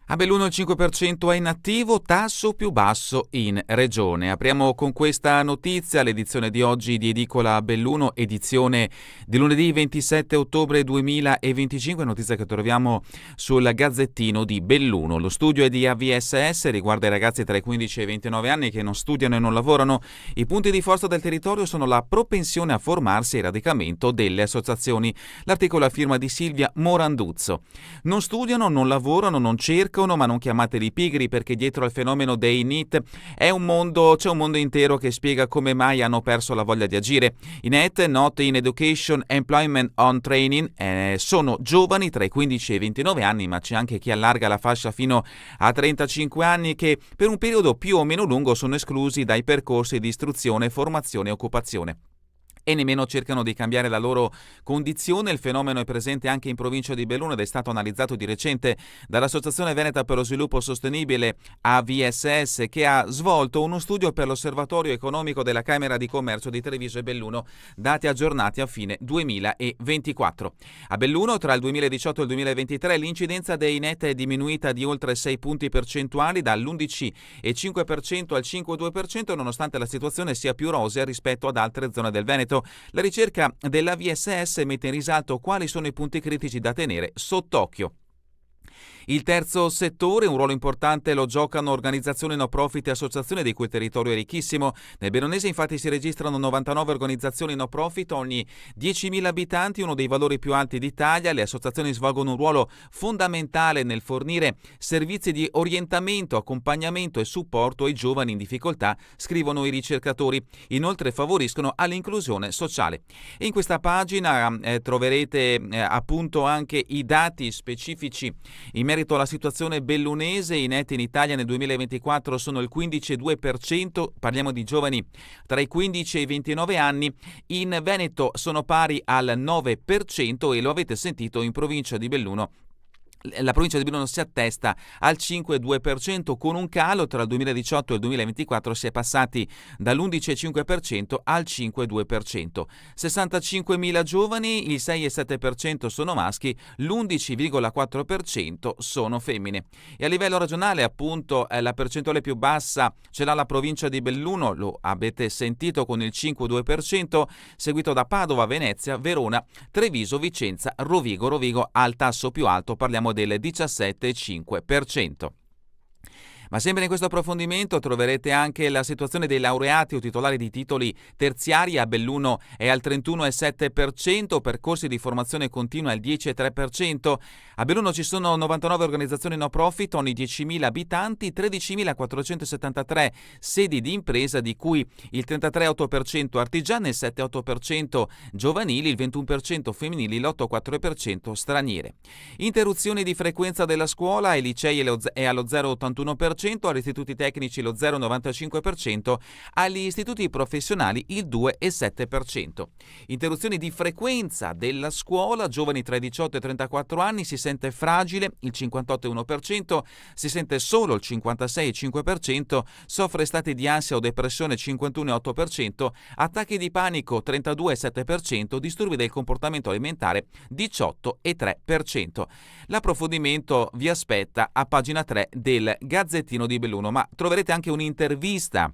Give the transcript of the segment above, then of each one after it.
A Belluno il 5% è in attivo, tasso più basso in regione. Apriamo con questa notizia l'edizione di oggi di Edicola Belluno, edizione di lunedì 27 ottobre 2025, notizia che troviamo sul Gazzettino di Belluno. Lo studio è di AVSS, riguarda i ragazzi tra i 15 e i 29 anni che non studiano e non lavorano. I punti di forza del territorio sono la propensione a formarsi e il radicamento delle associazioni. L'articolo a firma di Silvia Moranduzzo. Non studiano, non lavorano, non cercano, ma non chiamateli pigri, perché dietro al fenomeno dei NEET c'è un mondo intero che spiega come mai hanno perso la voglia di agire. I NEET, Not in Education, Employment on Training, sono giovani tra i 15 e i 29 anni, ma c'è anche chi allarga la fascia fino a 35 anni che per un periodo più o meno lungo sono esclusi dai percorsi di istruzione, formazione e occupazione. E nemmeno cercano di cambiare la loro condizione. Il fenomeno è presente anche in provincia di Belluno ed è stato analizzato di recente dall'Associazione Veneta per lo Sviluppo Sostenibile AVSS, che ha svolto uno studio per l'Osservatorio Economico della Camera di Commercio di Treviso e Belluno, dati aggiornati a fine 2024. A Belluno, tra il 2018 e il 2023, l'incidenza dei NEET è diminuita di oltre 6 punti percentuali, dall'11,5% al 5,2%, nonostante la situazione sia più rosea rispetto ad altre zone del Veneto. La ricerca della VSS mette in risalto quali sono i punti critici da tenere sott'occhio. Il terzo settore, un ruolo importante lo giocano organizzazioni no profit e associazioni di cui il territorio è ricchissimo. Nel Veronese infatti si registrano 99 organizzazioni no profit ogni 10.000 abitanti, uno dei valori più alti d'Italia. Le associazioni svolgono un ruolo fondamentale nel fornire servizi di orientamento, accompagnamento e supporto ai giovani in difficoltà, scrivono i ricercatori. Inoltre favoriscono all'inclusione sociale. E in questa pagina troverete appunto anche i dati specifici in merito alla situazione bellunese. I NEET in Italia nel 2024 sono il 15,2%, parliamo di giovani tra i 15 e i 29 anni. In Veneto sono pari al 9% e lo avete sentito, in provincia di Belluno la provincia di Belluno si attesta al 5,2%, con un calo tra il 2018 e il 2024 si è passati dall'11,5% al 5,2%. 65.000 giovani, il 6,7% sono maschi, l'11,4% sono femmine. E a livello regionale, appunto, la percentuale più bassa ce l'ha la provincia di Belluno, lo avete sentito, con il 5,2%, seguito da Padova, Venezia, Verona, Treviso, Vicenza, Rovigo. Rovigo ha il tasso più alto, parliamo del 17,5%. Ma sempre in questo approfondimento troverete anche la situazione dei laureati o titolari di titoli terziari. A Belluno è al 31,7%, percorsi di formazione continua al 10,3%. A Belluno ci sono 99 organizzazioni no profit ogni 10.000 abitanti, 13.473 sedi di impresa, di cui il 33,8% artigiane, il 7,8% giovanili, il 21% femminili, l'8,4% straniere. Interruzioni di frequenza della scuola: ai licei è allo 0,81%, agli istituti tecnici lo 0,95%, agli istituti professionali il 2,7%. Interruzioni di frequenza della scuola: giovani tra i 18 e i 34 anni, si sente fragile il 58,1%, si sente solo il 56,5%, soffre stati di ansia o depressione 51,8%, attacchi di panico 32,7%, disturbi del comportamento alimentare 18,3%. L'approfondimento vi aspetta a pagina 3 del Gazzettino di Belluno, ma troverete anche un'intervista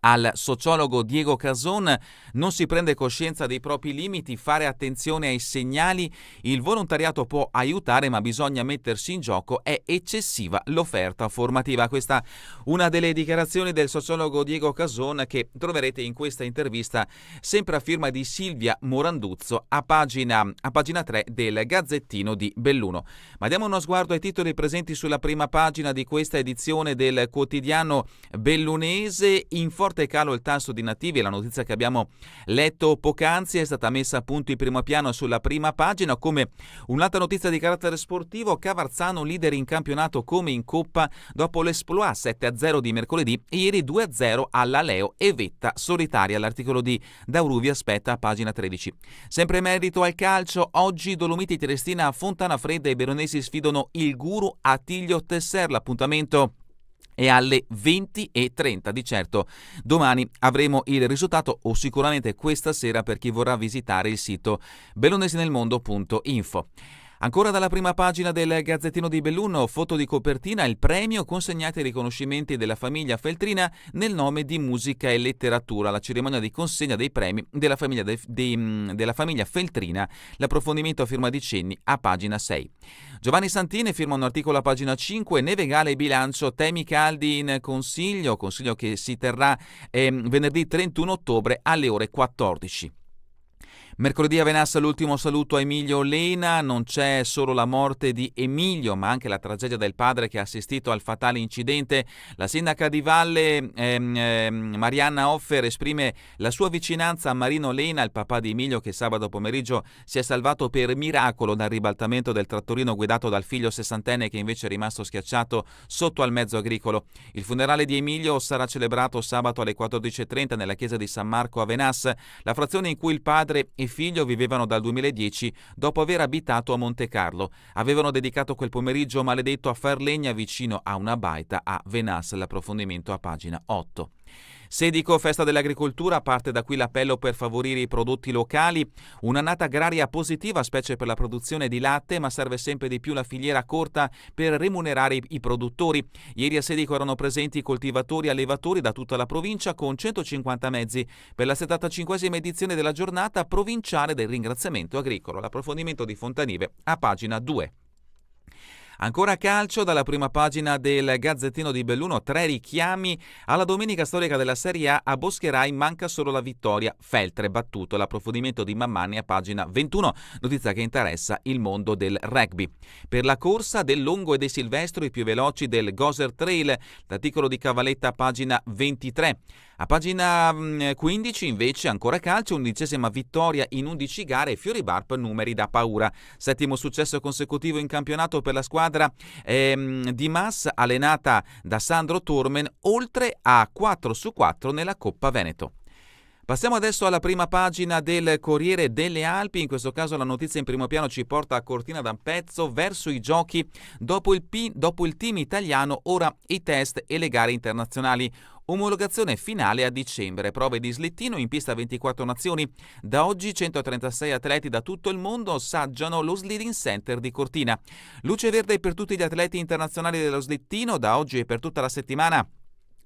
al sociologo Diego Cason. Non si prende coscienza dei propri limiti, fare attenzione ai segnali, il volontariato può aiutare ma bisogna mettersi in gioco, è eccessiva l'offerta formativa. Questa una delle dichiarazioni del sociologo Diego Cason, che troverete in questa intervista sempre a firma di Silvia Moranduzzo a pagina 3 del Gazzettino di Belluno. Ma diamo uno sguardo ai titoli presenti sulla prima pagina di questa edizione del quotidiano bellunese. In forte calo il tasso di inattivi, la notizia che abbiamo letto poc'anzi è stata messa appunto in primo piano sulla prima pagina. Come un'altra notizia di carattere sportivo: Cavarzano leader in campionato come in Coppa dopo l'esploit 7-0 di mercoledì e ieri 2-0 alla Leo e vetta solitaria. L'articolo di Dauru vi aspetta a pagina 13. Sempre in merito al calcio, oggi Dolomiti Triestina a Fontana Fredda, i veronesi sfidano il Guru a Tiglio Tesser. L'appuntamento è alle 20:30. Di certo domani avremo il risultato, o sicuramente questa sera per chi vorrà visitare il sito bellonesinelmondo.info. Ancora dalla prima pagina del Gazzettino di Belluno, foto di copertina, il premio, consegnati ai riconoscimenti della famiglia Feltrina nel nome di musica e letteratura, la cerimonia di consegna dei premi della famiglia Feltrina, l'approfondimento a firma di Cenni a pagina 6. Giovanni Santini firma un articolo a pagina 5, Neve Gale e bilancio, temi caldi in consiglio che si terrà venerdì 31 ottobre alle ore 14. Mercoledì a Venassa l'ultimo saluto a Emilio Lena, non c'è solo la morte di Emilio ma anche la tragedia del padre che ha assistito al fatale incidente. La sindaca di Valle Marianna Offer esprime la sua vicinanza a Marino Lena, il papà di Emilio che sabato pomeriggio si è salvato per miracolo dal ribaltamento del trattorino guidato dal figlio sessantenne che invece è rimasto schiacciato sotto al mezzo agricolo. Il funerale di Emilio sarà celebrato sabato alle 14.30 nella chiesa di San Marco a Venassa, la frazione in cui il padre e figlio vivevano dal 2010 dopo aver abitato a Monte Carlo. Avevano dedicato quel pomeriggio maledetto a far legna vicino a una baita a Venassa, l'approfondimento a pagina 8. Sedico, festa dell'agricoltura, parte da qui l'appello per favorire i prodotti locali, un'annata agraria positiva specie per la produzione di latte, ma serve sempre di più la filiera corta per remunerare i produttori. Ieri a Sedico erano presenti coltivatori e allevatori da tutta la provincia con 150 mezzi per la 75esima edizione della giornata provinciale del ringraziamento agricolo. L'approfondimento di Fontanive a pagina 2. Ancora calcio, dalla prima pagina del Gazzettino di Belluno, 3 richiami alla domenica storica della Serie A. A Boscherai manca solo la vittoria, Feltre battuto, l'approfondimento di Mammani a pagina 21, notizia che interessa il mondo del rugby. Per la corsa del Longo e dei Silvestro, i più veloci del Gozer Trail, l'articolo di Cavalletta a pagina 23. A pagina 15 invece ancora calcio, 11ª vittoria in 11 gare, Fioribarp numeri da paura. 7° successo consecutivo in campionato per la squadra di Mas allenata da Sandro Tormen, oltre a 4 su 4 nella Coppa Veneto. Passiamo adesso alla prima pagina del Corriere delle Alpi, in questo caso la notizia in primo piano ci porta a Cortina d'Ampezzo verso i giochi, dopo il team italiano ora i test e le gare internazionali. Omologazione finale a dicembre, prove di slittino in pista 24 nazioni. Da oggi 136 atleti da tutto il mondo assaggiano lo Sliding Center di Cortina. Luce verde per tutti gli atleti internazionali dello slittino, da oggi e per tutta la settimana.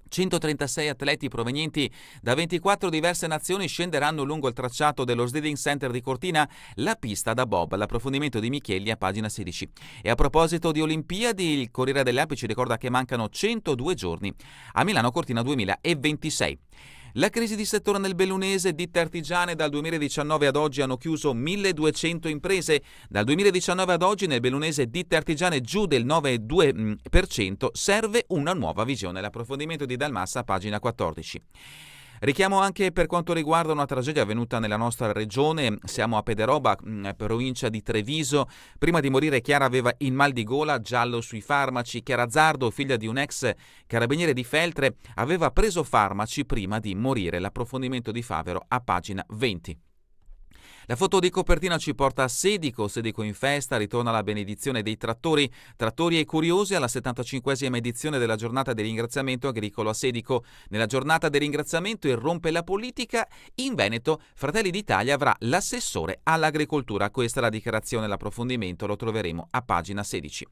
136 atleti provenienti da 24 diverse nazioni scenderanno lungo il tracciato dello Sliding Center di Cortina, la pista da bob, l'approfondimento di Micheli a pagina 16. E a proposito di Olimpiadi, il Corriere delle Alpi ci ricorda che mancano 102 giorni a Milano Cortina 2026. La crisi di settore nel bellunese, ditte artigiane dal 2019 ad oggi hanno chiuso 1.200 imprese. Dal 2019 ad oggi nel bellunese ditte artigiane giù del 9,2%, serve una nuova visione. L'approfondimento di Dalmassa, pagina 14. Richiamo anche per quanto riguarda una tragedia avvenuta nella nostra regione, siamo a Pederoba, provincia di Treviso. Prima di morire Chiara aveva il mal di gola, giallo sui farmaci. Chiara Zardo, figlia di un ex carabiniere di Feltre, aveva preso farmaci prima di morire. L'approfondimento di Favero a pagina 20. La foto di copertina ci porta a Sedico in festa, ritorna la benedizione dei trattori e curiosi alla 75esima edizione della giornata del ringraziamento agricolo a Sedico. Nella giornata del ringraziamento irrompe la politica, in Veneto Fratelli d'Italia avrà l'assessore all'agricoltura. Questa è la dichiarazione, l'approfondimento lo troveremo a pagina 16.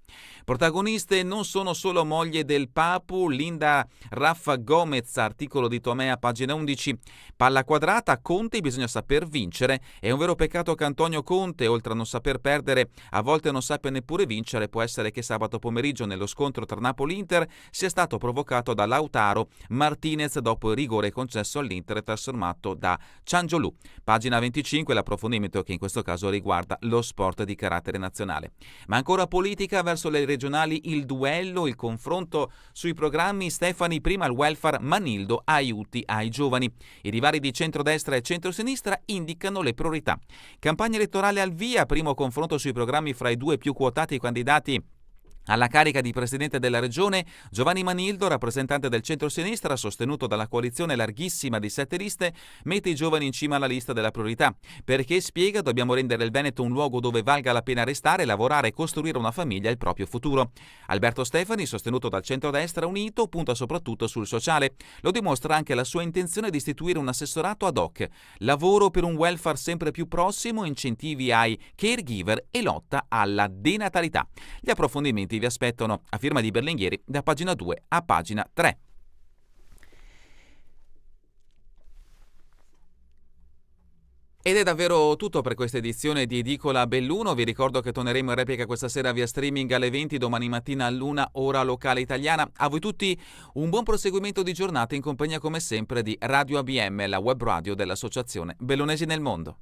Protagoniste non sono solo moglie del Papu, Linda Raffa Gomez, articolo di Tomea, pagina 11. Palla quadrata, Conte, bisogna saper vincere, è un vero peccato che Antonio Conte, oltre a non saper perdere, a volte non sappia neppure vincere. Può essere che sabato pomeriggio nello scontro tra Napoli e Inter sia stato provocato da Lautaro Martinez dopo il rigore concesso all'Inter trasformato da Ciangiolù. Pagina 25, l'approfondimento che in questo caso riguarda lo sport di carattere nazionale. Ma ancora politica, verso le regionali il duello, il confronto sui programmi. Stefani prima il welfare, Manildo aiuti ai giovani. I rivari di centrodestra e centrosinistra indicano le priorità. Campagna elettorale al via, primo confronto sui programmi fra i due più quotati candidati Alla carica di presidente della regione, Giovanni Manildo, rappresentante del centro-sinistra, sostenuto dalla coalizione larghissima di 7 liste, mette i giovani in cima alla lista della priorità, perché, spiega, dobbiamo rendere il Veneto un luogo dove valga la pena restare, lavorare e costruire una famiglia e il proprio futuro. Alberto Stefani, sostenuto dal centrodestra unito, punta soprattutto sul sociale. Lo dimostra anche la sua intenzione di istituire un assessorato ad hoc, lavoro per un welfare sempre più prossimo, incentivi ai caregiver e lotta alla denatalità. Gli approfondimenti vi aspettano a firma di Berlinghieri da pagina 2 a pagina 3. Ed è davvero tutto per questa edizione di Edicola Belluno. Vi ricordo che torneremo in replica questa sera via streaming alle 20, domani mattina all'1 ora locale italiana. A voi tutti un buon proseguimento di giornata in compagnia come sempre di Radio ABM, la web radio dell'Associazione Bellunesi nel Mondo.